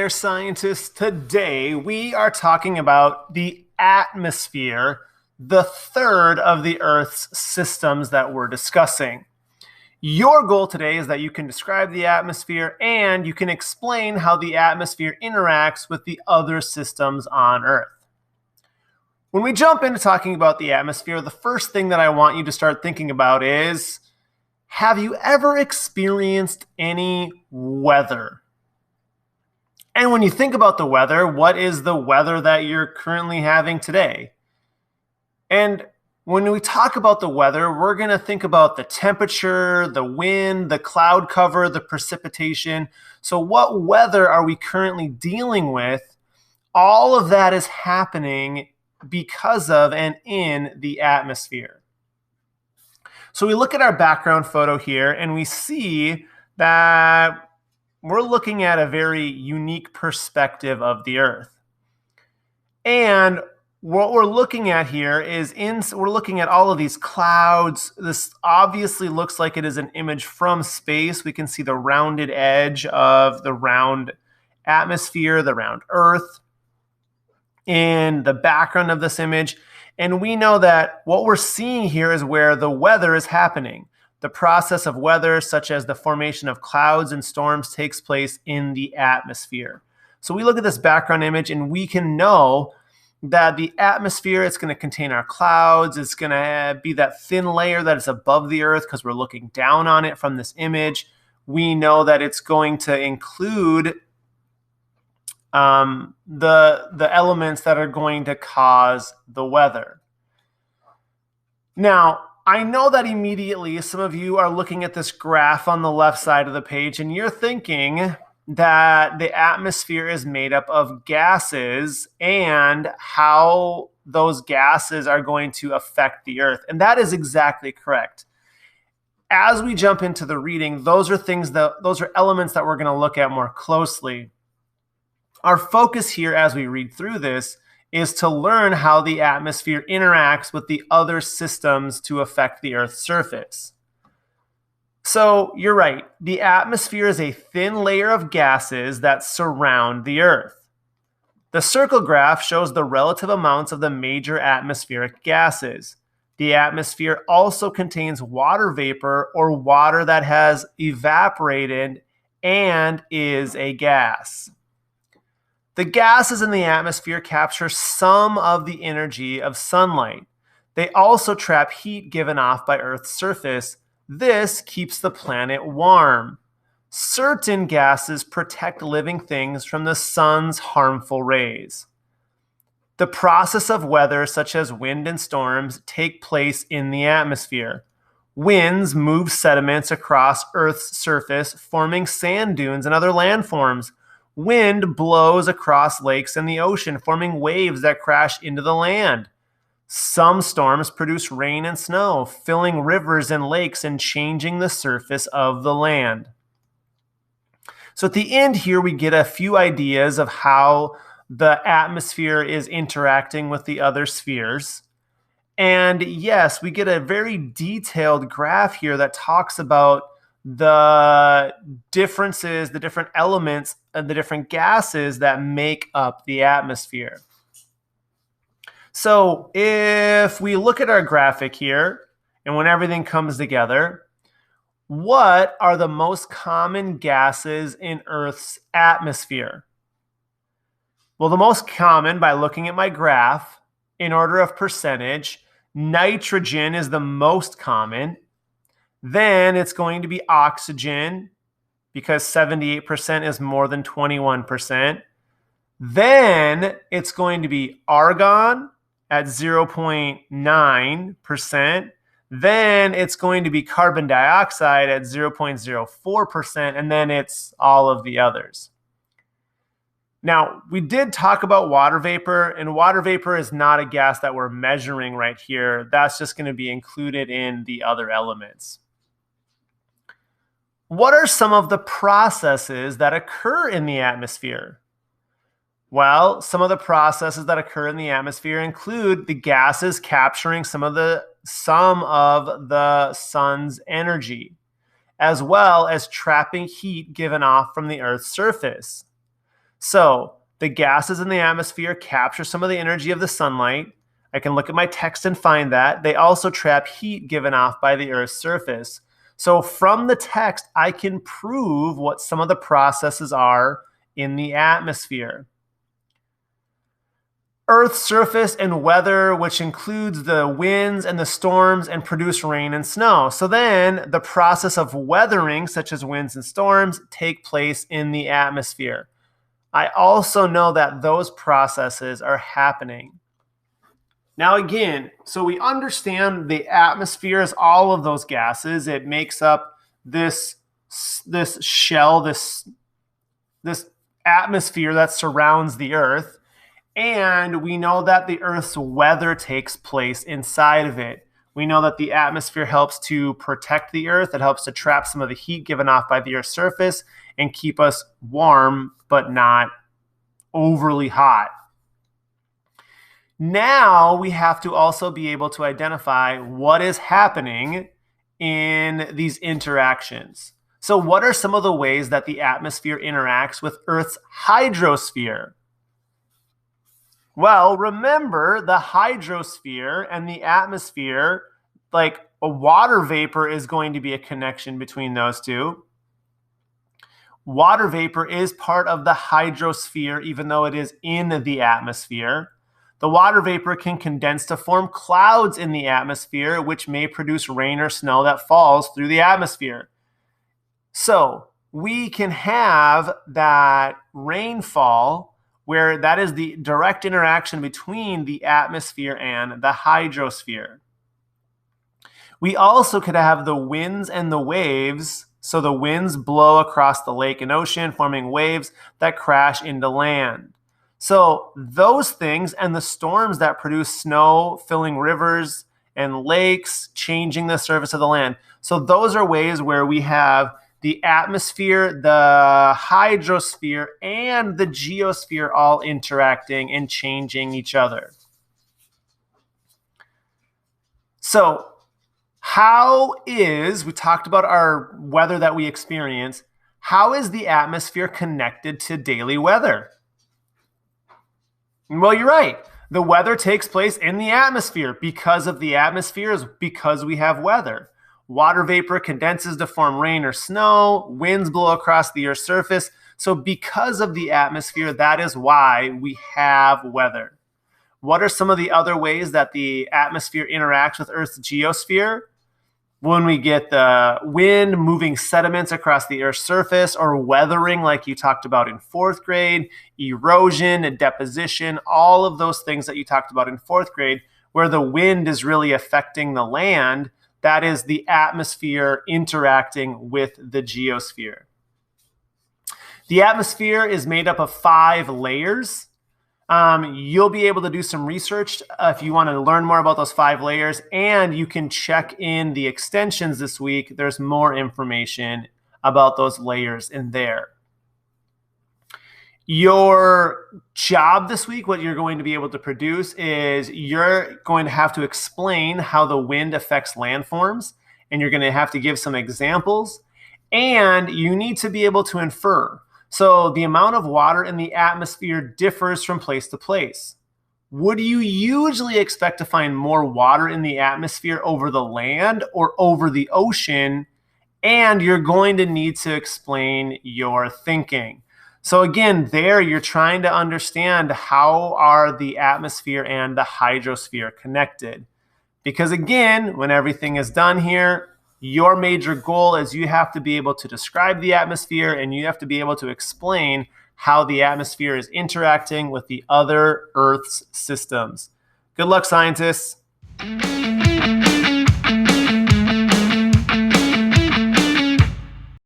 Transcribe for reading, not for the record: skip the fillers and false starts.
there, scientists. Today we are talking about the atmosphere, the third of the Earth's systems that we're discussing. Your goal today is that you can describe the atmosphere and you can explain how the atmosphere interacts with the other systems on Earth. When we jump into talking about the atmosphere, the first thing that I want you to start thinking about is, have you ever experienced any weather? And when you think about the weather, what is the weather that you're currently having today? And when we talk about the weather, we're going to think about the temperature, the wind, the cloud cover, the precipitation. So what weather are we currently dealing with? All of that is happening because of and in the atmosphere. So we look at our background photo here and we see that we're looking at a very unique perspective of the Earth. And what we're looking at here is we're looking at all of these clouds. This obviously looks like it is an image from space. We can see the rounded edge of the round atmosphere, the round Earth in the background of this image. And we know that what we're seeing here is where the weather is happening. The process of weather, such as the formation of clouds and storms, takes place in the atmosphere. So we look at this background image and we can know that the atmosphere, it's going to contain our clouds. It's going to be that thin layer that is above the Earth because we're looking down on it from this image. We know that it's going to include the elements that are going to cause the weather. Now, I know that immediately some of you are looking at this graph on the left side of the page and you're thinking that the atmosphere is made up of gases and how those gases are going to affect the Earth. And that is exactly correct. As we jump into the reading, those are elements that we're going to look at more closely. Our focus here as we read through this is to learn how the atmosphere interacts with the other systems to affect the Earth's surface. So you're right, the atmosphere is a thin layer of gases that surround the Earth. The circle graph shows the relative amounts of the major atmospheric gases. The atmosphere also contains water vapor or water that has evaporated and is a gas. The gases in the atmosphere capture some of the energy of sunlight. They also trap heat given off by Earth's surface. This keeps the planet warm. Certain gases protect living things from the sun's harmful rays. The process of weather, such as wind and storms, take place in the atmosphere. Winds move sediments across Earth's surface, forming sand dunes and other landforms. Wind blows across lakes and the ocean, forming waves that crash into the land. Some storms produce rain and snow, filling rivers and lakes and changing the surface of the land. So at the end here, we get a few ideas of how the atmosphere is interacting with the other spheres. And yes, we get a very detailed graph here that talks about the differences, the different elements, and the different gases that make up the atmosphere. So if we look at our graphic here, and when everything comes together, what are the most common gases in Earth's atmosphere? Well, the most common, by looking at my graph, in order of percentage, nitrogen is the most common. Then it's going to be oxygen, because 78% is more than 21%. Then it's going to be argon at 0.9%. Then it's going to be carbon dioxide at 0.04%, and then it's all of the others. Now, we did talk about water vapor, and water vapor is not a gas that we're measuring right here. That's just going to be included in the other elements. What are some of the processes that occur in the atmosphere? Well, some of the processes that occur in the atmosphere include the gases capturing some of the sun's energy, as well as trapping heat given off from the Earth's surface. So the gases in the atmosphere capture some of the energy of the sunlight. I can look at my text and find that. They also trap heat given off by the Earth's surface. So from the text, I can prove what some of the processes are in the atmosphere. Earth's surface and weather, which includes the winds and the storms, and produce rain and snow. So then the process of weathering, such as winds and storms, take place in the atmosphere. I also know that those processes are happening. Now again, so we understand the atmosphere is all of those gases. It makes up this shell, this atmosphere that surrounds the Earth. And we know that the Earth's weather takes place inside of it. We know that the atmosphere helps to protect the Earth. It helps to trap some of the heat given off by the Earth's surface and keep us warm, but not overly hot. Now we have to also be able to identify what is happening in these interactions. So what are some of the ways that the atmosphere interacts with Earth's hydrosphere? Well, remember the hydrosphere and the atmosphere, like a water vapor is going to be a connection between those two. Water vapor is part of the hydrosphere, even though it is in the atmosphere. The water vapor can condense to form clouds in the atmosphere, which may produce rain or snow that falls through the atmosphere. So we can have that rainfall where that is the direct interaction between the atmosphere and the hydrosphere. We also could have the winds and the waves. So the winds blow across the lake and ocean, forming waves that crash into land. So those things and the storms that produce snow, filling rivers and lakes, changing the surface of the land. So those are ways where we have the atmosphere, the hydrosphere, and the geosphere all interacting and changing each other. So we talked about our weather that we experience. How is the atmosphere connected to daily weather? Well, you're right. The weather takes place in the atmosphere. Because of the atmosphere is because we have weather. Water vapor condenses to form rain or snow. Winds blow across the Earth's surface. So because of the atmosphere, that is why we have weather. What are some of the other ways that the atmosphere interacts with Earth's geosphere? When we get the wind moving sediments across the Earth's surface, or weathering like you talked about in 4th grade, erosion and deposition, all of those things that you talked about in 4th grade, where the wind is really affecting the land, that is the atmosphere interacting with the geosphere. The atmosphere is made up of 5 layers. You'll be able to do some research if you want to learn more about those 5 layers, and you can check in the extensions this week. There's more information about those layers in there. Your job this week, what you're going to be able to produce is you're going to have to explain how the wind affects landforms, and you're going to have to give some examples, and you need to be able to infer. So the amount of water in the atmosphere differs from place to place. Would you usually expect to find more water in the atmosphere over the land or over the ocean? And you're going to need to explain your thinking. So again, there you're trying to understand how are the atmosphere and the hydrosphere connected. Because again, when everything is done here, your major goal is you have to be able to describe the atmosphere, and you have to be able to explain how the atmosphere is interacting with the other Earth's systems. Good luck, scientists.